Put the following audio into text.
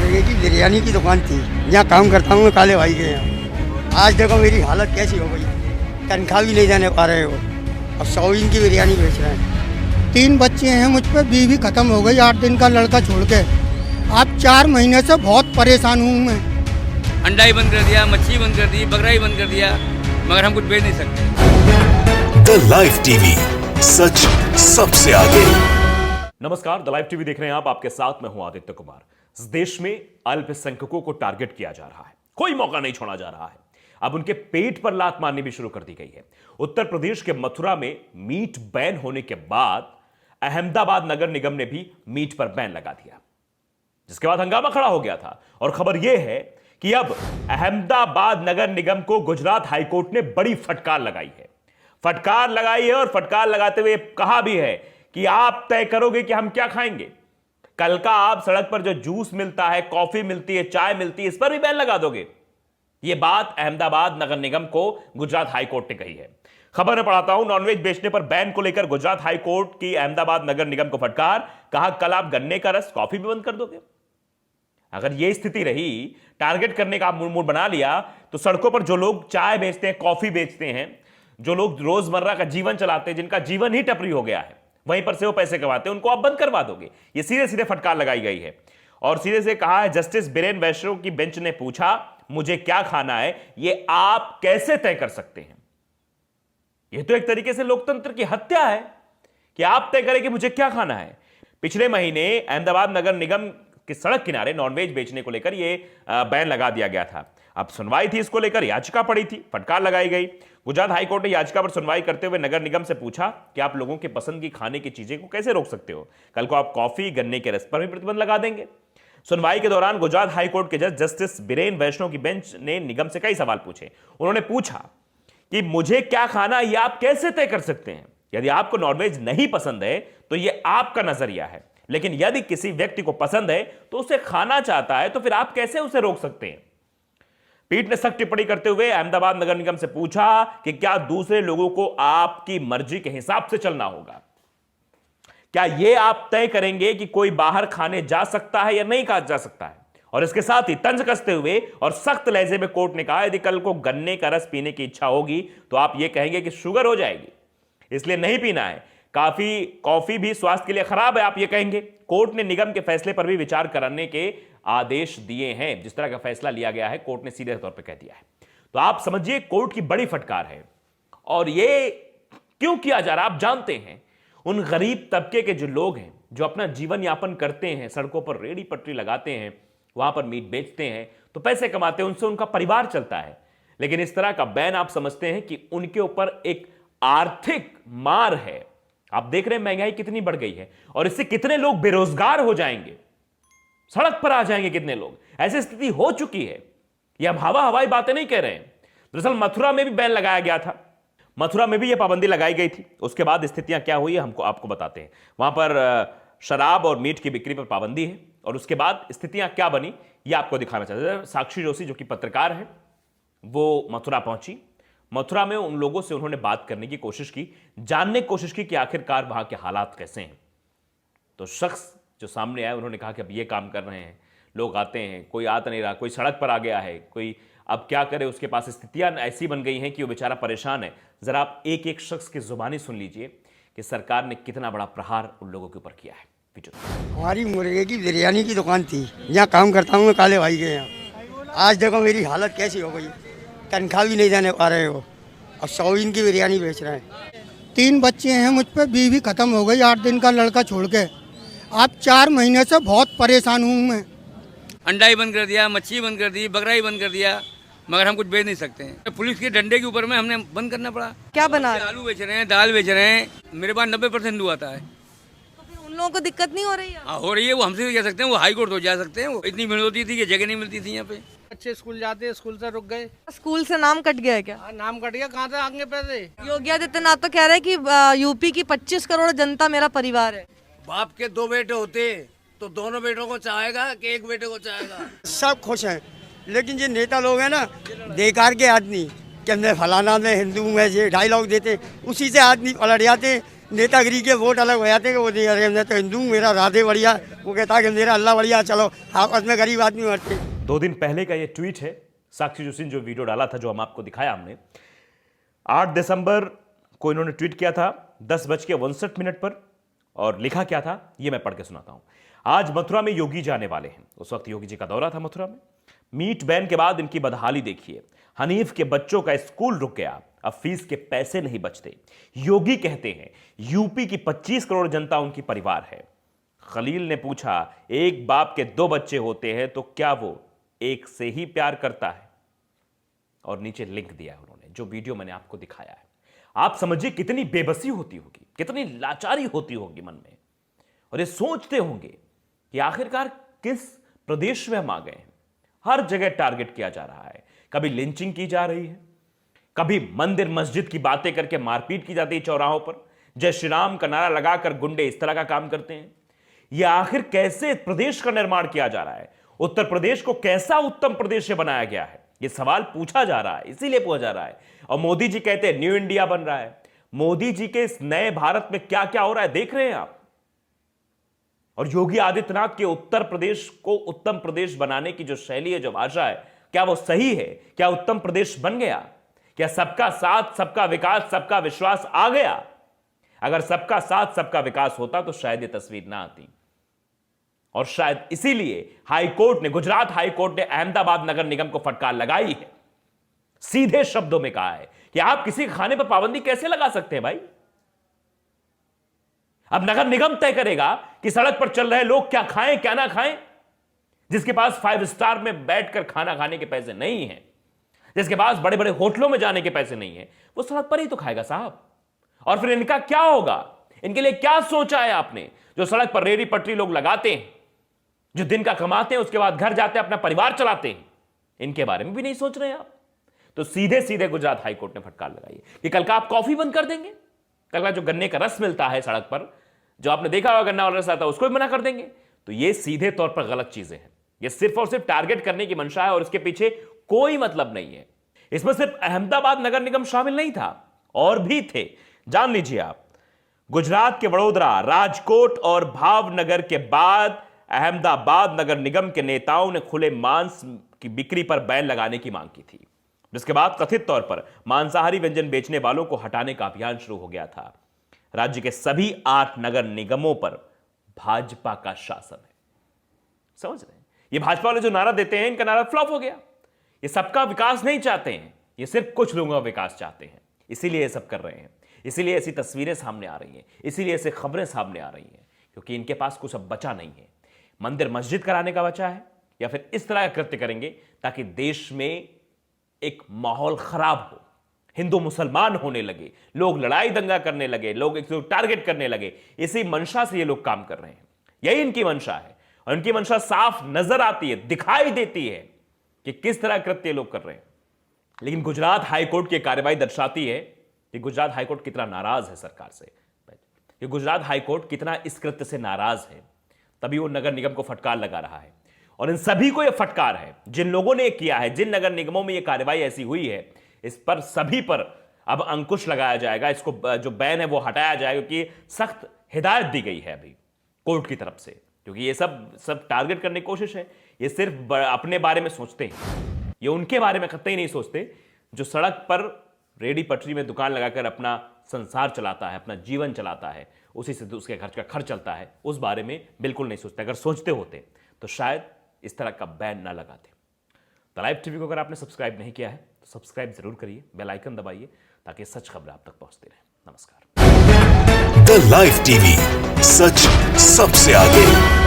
मुर्गे की बिरयानी की दुकान थी, यहाँ काम करता हूँ मैं काले भाई के यहाँ। आज देखो मेरी हालत कैसी हो गई, तनख्वाह भी नहीं देने पा रहे हो और 100 की बिरयानी बेच रहे हैं। 3 बच्चे हैं मुझ पर, बीवी खत्म हो गई 8 दिन का लड़का छोड़ के। अब 4 महीने से बहुत परेशान हूँ मैं। अंडा ही बंद कर दिया, मच्छी बंद कर दी, बकरा ही बंद कर दिया, मगर हम कुछ बेच नहीं सकते। द लाइव टीवी, सच सबसे आगे। नमस्कार, द लाइव टीवी देख रहे हैं आप। आपके साथ मैं हूं आदित्य कुमार। इस देश में अल्पसंख्यकों को टारगेट किया जा रहा है, कोई मौका नहीं छोड़ा जा रहा है। अब उनके पेट पर लात मारनी भी शुरू कर दी गई है। उत्तर प्रदेश के मथुरा में मीट बैन होने के बाद अहमदाबाद नगर निगम ने भी मीट पर बैन लगा दिया, जिसके बाद हंगामा खड़ा हो गया था। और खबर यह है कि अब अहमदाबाद नगर निगम को गुजरात हाईकोर्ट ने बड़ी फटकार लगाई है। फटकार लगाई है और फटकार लगाते हुए कहा भी है कि आप तय करोगे कि हम क्या खाएंगे। कल का आप सड़क पर जो जूस मिलता है, कॉफी मिलती है, चाय मिलती है, इस पर भी बैन लगा दोगे। यह बात अहमदाबाद नगर निगम को गुजरात हाईकोर्ट ने कही है। खबर में पढ़ाता हूं, नॉनवेज बेचने पर बैन को लेकर गुजरात हाईकोर्ट की अहमदाबाद नगर निगम को फटकार। कहा कल आप गन्ने का रस, कॉफी भी बंद कर दोगे। अगर यह स्थिति रही, टारगेट करने का मूड बना लिया, तो सड़कों पर जो लोग चाय बेचते हैं, कॉफी बेचते हैं, जो लोग रोजमर्रा का जीवन चलाते हैं, जिनका जीवन ही टपरी हो गया है, वहीं पर से वो पैसे कमाते हैं, उनको आप बंद करवा दोगे। ये सीधे सीधे फटकार लगाई गई है। और सीधे से कहा है, जस्टिस बीरेन वैष्णव की बेंच ने पूछा मुझे क्या खाना है, ये आप कैसे तय कर सकते हैं। यह तो एक तरीके से लोकतंत्र की हत्या है कि आप तय करें कि मुझे क्या खाना है। पिछले महीने अहमदाबाद नगर निगम की सड़क किनारे नॉनवेज बेचने को लेकर यह बैन लगा दिया गया था। अब सुनवाई थी, इसको लेकर याचिका पड़ी थी, फटकार लगाई गई। गुजरात हाईकोर्ट ने याचिका पर सुनवाई करते हुए नगर निगम से पूछा कि आप लोगों के पसंद की खाने की चीजें को कैसे रोक सकते हो। कल को आप कॉफी, गन्ने के रस पर भी प्रतिबंध लगा देंगे। सुनवाई के दौरान गुजरात हाईकोर्ट के जज जस्टिस बीरेन वैष्णव की बेंच ने निगम से कई सवाल पूछे। उन्होंने पूछा कि मुझे क्या खाना, यह आप कैसे तय कर सकते हैं। यदि आपको नॉनवेज नहीं पसंद है तो यह आपका नजरिया है, लेकिन यदि किसी व्यक्ति को पसंद है तो उसे खाना चाहता है, तो फिर आप कैसे उसे रोक सकते हैं। पीठ ने सख्त टिप्पणी करते हुए अहमदाबाद नगर निगम से पूछा कि क्या दूसरे लोगों को आपकी मर्जी के हिसाब से चलना होगा। क्या यह आप तय करेंगे कि कोई बाहर खाने जा सकता है या नहीं जा सकता है। और इसके साथ ही तंज कसते हुए और सख्त लहजे में कोर्ट ने कहा, यदि कल को गन्ने का रस पीने की इच्छा होगी तो आप यह कहेंगे कि शुगर हो जाएगी, इसलिए नहीं पीना है। कॉफी भी स्वास्थ्य के लिए खराब है, आप ये कहेंगे। कोर्ट ने निगम के फैसले पर भी विचार करने के आदेश दिए हैं। जिस तरह का फैसला लिया गया है, कोर्ट ने सीधे तौर पर कह दिया है। तो आप समझिए, कोर्ट की बड़ी फटकार है। और ये क्यों किया जा रहा है आप जानते हैं। उन गरीब तबके के जो लोग हैं, जो अपना जीवन यापन करते हैं, सड़कों पर रेड़ी पटरी लगाते हैं, वहां पर मीट बेचते हैं, तो पैसे कमाते हैं, उनसे उनका परिवार चलता है। लेकिन इस तरह का बैन आप समझते हैं कि उनके ऊपर एक आर्थिक मार है। आप देख रहे हैं महंगाई कितनी बढ़ गई है और इससे कितने लोग बेरोजगार हो जाएंगे, सड़क पर आ जाएंगे कितने लोग। ऐसी स्थिति हो चुकी है। यह हम हवाई बातें नहीं कह रहे हैं। दरअसल मथुरा में भी बैन लगाया गया था, मथुरा में भी यह पाबंदी लगाई गई थी। उसके बाद स्थितियां क्या हुई हमको आपको बताते हैं। वहां पर शराब और मीट की बिक्री पर पाबंदी है और उसके बाद स्थितियां क्या बनी यह आपको दिखाना चाहते हैं। साक्षी जोशी जो कि पत्रकार है, वो मथुरा पहुंची। मथुरा में उन लोगों से उन्होंने बात करने की कोशिश की, जानने की कोशिश की कि आखिरकार वहां के हालात कैसे हैं। तो शख्स जो सामने आए, उन्होंने कहा कि अब ये काम कर रहे हैं, लोग आते हैं, कोई आ तो नहीं रहा, कोई सड़क पर आ गया है, कोई अब क्या करे। उसके पास स्थितियां ऐसी बन गई हैं कि वो बेचारा परेशान है। जरा आप एक एक शख्स की जुबानी सुन लीजिए कि सरकार ने कितना बड़ा प्रहार उन लोगों के ऊपर किया है। हमारी मुर्गे की बिरयानी की दुकान थी, यहाँ काम करता हूँ मैं काले भाई के यहाँ। आज देखो मेरी हालत कैसी हो गई, तनख्वाह भी नहीं देने पा रहे हो और 100 की बिरयानी बेच रहे हैं। 3 बच्चे हैं मुझ पर, बीवी खत्म हो गई 8 दिन का लड़का छोड़ के। अब 4 महीने से बहुत परेशान हूँ मैं। अंडा ही बंद कर दिया, मच्छी बंद कर दी, बकरा ही बंद कर दिया, मगर हम कुछ बेच नहीं सकते हैं। पुलिस के डंडे के ऊपर में हमने बंद करना पड़ा। क्या बना रहे? आलू बेच रहे हैं, दाल बेच रहे हैं। मेरे पास 90% हिंदू आता है। तो फिर उन लोगों को दिक्कत नहीं हो रही है? हो रही है, वो हमसे भी कह सकते हैं, वो हाई कोर्ट तो जा सकते हैं। वो इतनी भीड़ होती थी कि जगह नहीं मिलती थी यहाँ पे। बच्चे स्कूल जाते हैं, स्कूल से रुक गए। स्कूल से नाम कट गया है क्या? नाम कट गया, कहाँ से आएंगे पैसे। योगी आदित्यनाथ तो कह रहे हैं कि यूपी की 25 करोड़ जनता मेरा परिवार है। बाप के 2 बेटे होते तो दोनों बेटों को चाहेगा कि एक बेटे को चाहेगा। सब खुश हैं, लेकिन ये नेता लोग हैं ना, बेकार के आदमी, कि हमने फलाना में हिंदू में ये डायलॉग देते, उसी से आदमी पलट जाते। नेतागिरी के वोट अलग हो जाते हैं कि वो नहीं, अरे मैं तो हिंदू हूँ, मेरा राधे बढ़िया, वो कहता है कि मेरा अल्लाह बढ़िया, चलो आपस में गरीब आदमी मरते। 2 दिन पहले का ये ट्वीट है, साक्षी जोशी ने जो वीडियो डाला था, जो हम आपको दिखाया हमने, 8 दिसंबर को इन्होंने ट्वीट किया था 10:59 पर, और लिखा क्या था ये मैं पढ़ के सुनाता हूं। आज मथुरा में योगी जाने वाले हैं। उस वक्त योगी जी का दौरा था मथुरा में। मीट बैन के बाद इनकी बदहाली देखिए। हनीफ के बच्चों का स्कूल रुक गया, अब फीस के पैसे नहीं बचते। योगी कहते हैं यूपी की 25 करोड़ जनता उनकी परिवार है। खलील ने पूछा, एक बाप के 2 बच्चे होते हैं तो क्या वो एक से ही प्यार करता है? और नीचे लिंक दिया है उन्होंने, जो वीडियो मैंने आपको दिखाया है। आप समझिए कितनी बेबसी होती होगी, कितनी लाचारी होती होगी मन में, और ये सोचते होंगे कि आखिरकार किस प्रदेश में हम आ गए हैं। हर जगह टारगेट किया जा रहा है, कभी लिंचिंग की जा रही है, कभी मंदिर मस्जिद की बातें करके मारपीट की जाती है चौराहों पर, जय श्री राम का नारा लगाकर गुंडे इस तरह का काम करते हैं। यह आखिर कैसे प्रदेश का निर्माण किया जा रहा है? उत्तर प्रदेश को कैसा उत्तम प्रदेश से बनाया गया है? यह सवाल पूछा जा रहा है, इसीलिए पूछा जा रहा है। और मोदी जी कहते हैं न्यू इंडिया बन रहा है। मोदी जी के इस नए भारत में क्या क्या हो रहा है देख रहे हैं आप। और योगी आदित्यनाथ के उत्तर प्रदेश को उत्तम प्रदेश बनाने की जो शैली है, जो भाषा है, क्या वो सही है? क्या उत्तम प्रदेश बन गया? क्या सबका साथ, सबका विकास, सबका विश्वास आ गया? अगर सबका साथ, सबका विकास होता तो शायद ये तस्वीर ना आती। और शायद इसीलिए हाईकोर्ट ने, गुजरात हाईकोर्ट ने अहमदाबाद नगर निगम को फटकार लगाई है। सीधे शब्दों में कहा है कि आप किसी खाने पर पाबंदी कैसे लगा सकते हैं भाई? अब नगर निगम तय करेगा कि सड़क पर चल रहे लोग क्या खाएं क्या ना खाएं। जिसके पास 5 स्टार में बैठकर खाना खाने के पैसे नहीं हैं, जिसके पास बड़े बड़े होटलों में जाने के पैसे नहीं है, वो सड़क पर ही तो खाएगा साहब। और फिर इनका क्या होगा? इनके लिए क्या सोचा है आपने? जो सड़क पर रेहड़ी पटरी लोग लगाते हैं, जो दिन का कमाते हैं, उसके बाद घर जाते हैं, अपना परिवार चलाते हैं, इनके बारे में भी नहीं सोच रहे हैं आप। तो सीधे सीधे गुजरात हाईकोर्ट ने फटकार लगाई है कि कल का आप कॉफी बंद कर देंगे, कल का जो गन्ने का रस मिलता है सड़क पर, जो आपने देखा होगा गन्ना वाला रस आता है, उसको भी मना कर देंगे। तो ये सीधे तौर पर गलत चीजें हैं। ये सिर्फ और सिर्फ टारगेट करने की मंशा है और इसके पीछे कोई मतलब नहीं है। इसमें सिर्फ अहमदाबाद नगर निगम शामिल नहीं था, और भी थे। जान लीजिए आप, गुजरात के वडोदरा, राजकोट और भावनगर के बाद अहमदाबाद नगर निगम के नेताओं ने खुले मांस की बिक्री पर बैन लगाने की मांग की थी, जिसके बाद कथित तौर पर मांसाहारी व्यंजन बेचने वालों को हटाने का अभियान शुरू हो गया था। राज्य के सभी 8 नगर निगमों पर भाजपा का शासन है। समझ रहे हैं? ये भाजपा वाले जो नारा देते हैं, इनका नारा फ्लॉप हो गया। ये सबका विकास नहीं चाहते हैं, ये सिर्फ कुछ लोगों का विकास चाहते हैं। इसीलिए ये सब कर रहे हैं, इसीलिए ऐसी तस्वीरें सामने आ रही हैं, इसीलिए ऐसी खबरें सामने आ रही हैं, क्योंकि इनके पास कुछ अब बचा नहीं है। मंदिर मस्जिद कराने का बचा है, या फिर इस तरह का कृत्य करेंगे ताकि देश में एक माहौल खराब हो, हिंदू मुसलमान होने लगे, लोग लड़ाई दंगा करने लगे, लोग एक दूसरे को टारगेट करने लगे। इसी मंशा से ये लोग काम कर रहे हैं। यही इनकी मंशा है, और इनकी मंशा साफ नजर आती है, दिखाई देती है कि किस तरह कृत्य लोग कर रहे हैं। लेकिन गुजरात हाईकोर्ट की कार्रवाई दर्शाती है कि गुजरात हाईकोर्ट कितना नाराज है सरकार से, कि गुजरात हाईकोर्ट कितना इस कृत्य से नाराज है। तभी वो नगर निगम को फटकार लगा रहा है। और इन सभी को यह फटकार है, जिन लोगों ने किया है, जिन नगर निगमों में यह कार्रवाई ऐसी हुई है, इस पर सभी पर अब अंकुश लगाया जाएगा। इसको जो बैन है वो हटाया जाएगा, क्योंकि सख्त हिदायत दी गई है अभी कोर्ट की तरफ से। क्योंकि ये सब टारगेट करने की कोशिश है। ये सिर्फ अपने बारे में सोचते हैं, ये उनके बारे में कतई नहीं सोचते जो सड़क पर रेडी पटरी में दुकान लगाकर अपना संसार चलाता है, अपना जीवन चलाता है, उसी से उसके घर का खर्च चलता है। उस बारे में बिल्कुल नहीं सोचते। अगर सोचते होते तो शायद इस तरह का बैन ना लगाते। द लाइव टीवी को अगर आपने सब्सक्राइब नहीं किया है तो सब्सक्राइब जरूर करिए, बेल आइकन दबाइए, ताकि सच खबर आप तक पहुंचती रहे। नमस्कार। द लाइव टीवी, सच सबसे आगे।